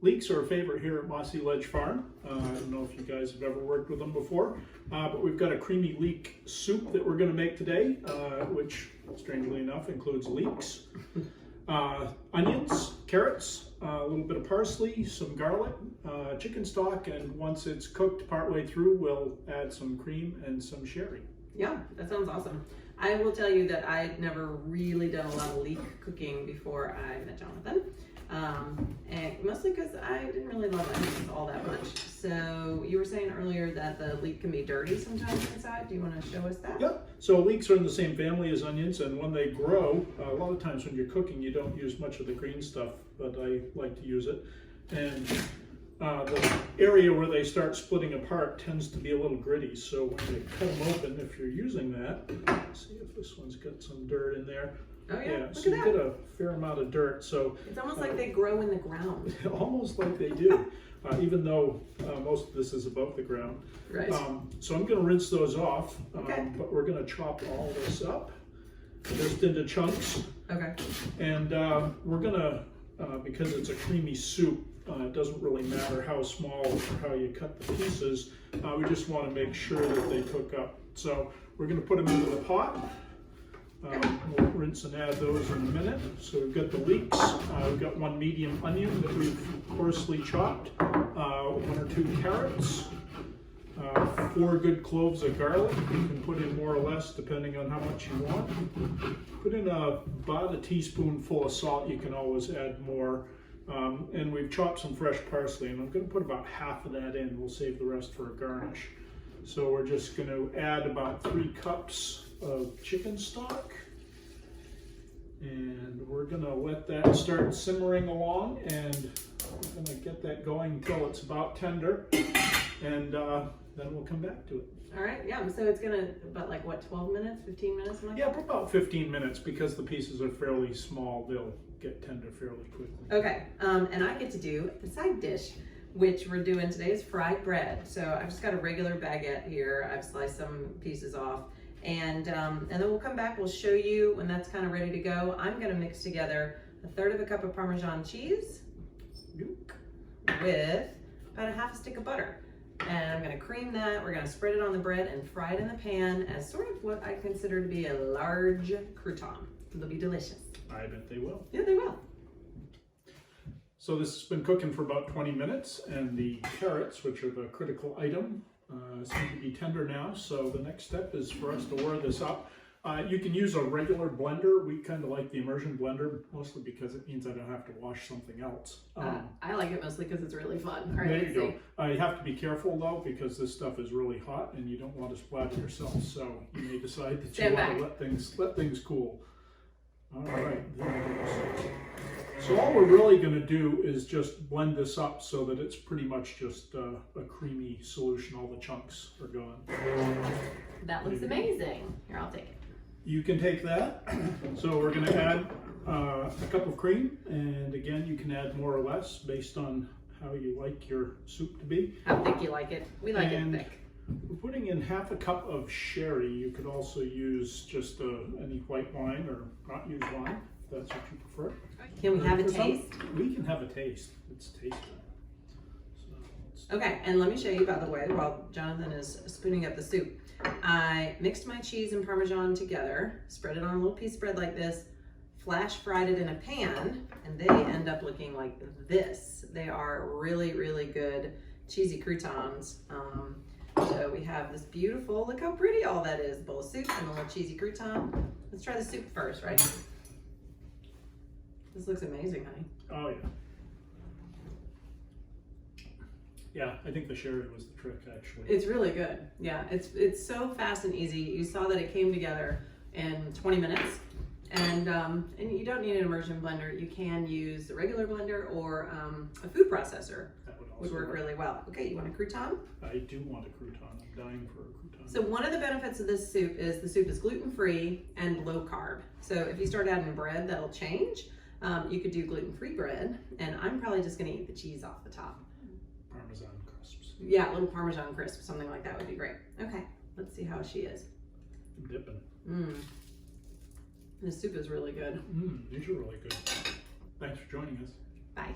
Leeks are a favorite here at Mossy Ledge Farm. I don't know if you guys have ever worked with them before, but we've got a creamy leek soup that we're going to make today, which strangely enough includes leeks, onions, carrots, a little bit of parsley, some garlic, chicken stock, and once it's cooked partway through, we'll add some cream and some sherry. Yeah, that sounds awesome. I will tell you that I'd never really done a lot of leek cooking before I met Jonathan. And mostly because I didn't really love onions all that much. So you were saying earlier that the leek can be dirty sometimes inside. Do you want to show us that? Yep. So leeks are in the same family as onions, and when they grow, a lot of times when you're cooking, you don't use much of the green stuff, but I like to use it. And the area where they start splitting apart tends to be a little gritty. So when you cut them open, if you're using that, let's see if this one's got some dirt in there. Oh yeah, so you get a fair amount of dirt. So it's almost like they grow in the ground. Almost like they do, even though most of this is above the ground. Right. So I'm going to rinse those off, okay. But we're going to chop all this up just into chunks. Okay. And we're going to, because it's a creamy soup, it doesn't really matter how small or how you cut the pieces. We just want to make sure that they cook up. So we're going to put them into the pot. We'll rinse and add those in a minute. So we've got the leeks, we've got one medium onion that we've coarsely chopped, 1 or 2 carrots, 4 good cloves of garlic. You can put in more or less depending on how much you want. Put in about a teaspoonful of salt. You can always add more. And we've chopped some fresh parsley, and I'm going to put about half of that in. We'll save the rest for a garnish. So we're just going to add about 3 cups of chicken stock, and we're going to let that start simmering along, and we're going to get that going until it's about tender, and then we'll come back to it. All right, yeah, so it's going to, about like what, 12 minutes, 15 minutes? Like yeah, for about 15 minutes, because the pieces are fairly small, they'll get tender fairly quickly. Okay, and I get to do the side dish, which we're doing today is fried bread. So I've just got a regular baguette here. I've sliced some pieces off, and then we'll come back. We'll show you when that's kind of ready to go. I'm going to mix together 1/3 cup of Parmesan cheese with about a half a stick of butter, and I'm going to cream that. We're going to spread it on the bread and fry it in the pan as sort of what I consider to be a large crouton. They'll be delicious. I bet they will. Yeah, they will. So this has been cooking for about 20 minutes, and the carrots, which are the critical item, seem to be tender now. So the next step is for us to whir this up. You can use a regular blender. We kind of like the immersion blender, mostly because it means I don't have to wash something else. I like it mostly because it's really fun. All right, there you go. You have to be careful though, because this stuff is really hot, and you don't want to splatter yourself. So you may decide that you want to let things cool. All right, there it goes. So all we're really going to do is just blend this up so that it's pretty much just a creamy solution. All the chunks are gone. That looks amazing. Here, I'll take it. You can take that. So we're going to add a cup of cream, and again, you can add more or less based on how you like your soup to be. How thick you like it. We like it thick. We're putting in half a cup of sherry. You could also use just any white wine or not use wine, if that's what you prefer. Can we have a taste? We can have a taste. Let's taste it. Okay, and let me show you, by the way, while Jonathan is spooning up the soup. I mixed my cheese and Parmesan together, spread it on a little piece of bread like this, flash fried it in a pan, and they end up looking like this. They are really, really good cheesy croutons. So we have this beautiful, look how pretty all that is, bowl of soup and a little cheesy crouton. Let's try the soup first, right? This looks amazing, honey. Oh yeah. Yeah, I think the sherry was the trick, actually. It's really good. Yeah, it's so fast and easy. You saw that it came together in 20 minutes. And you don't need an immersion blender. You can use the regular blender or a food processor. That would work really well. Okay, you want a crouton? I do want a crouton. I'm dying for a crouton. So one of the benefits of this soup is the soup is gluten-free and low carb. So if you start adding bread, that'll change. You could do gluten-free bread, and I'm probably just gonna eat the cheese off the top. Parmesan crisps. Yeah, a little Parmesan crisp, something like that would be great. Okay, let's see how she is. I'm dipping. The soup is really good. These are really good. Thanks for joining us. Bye.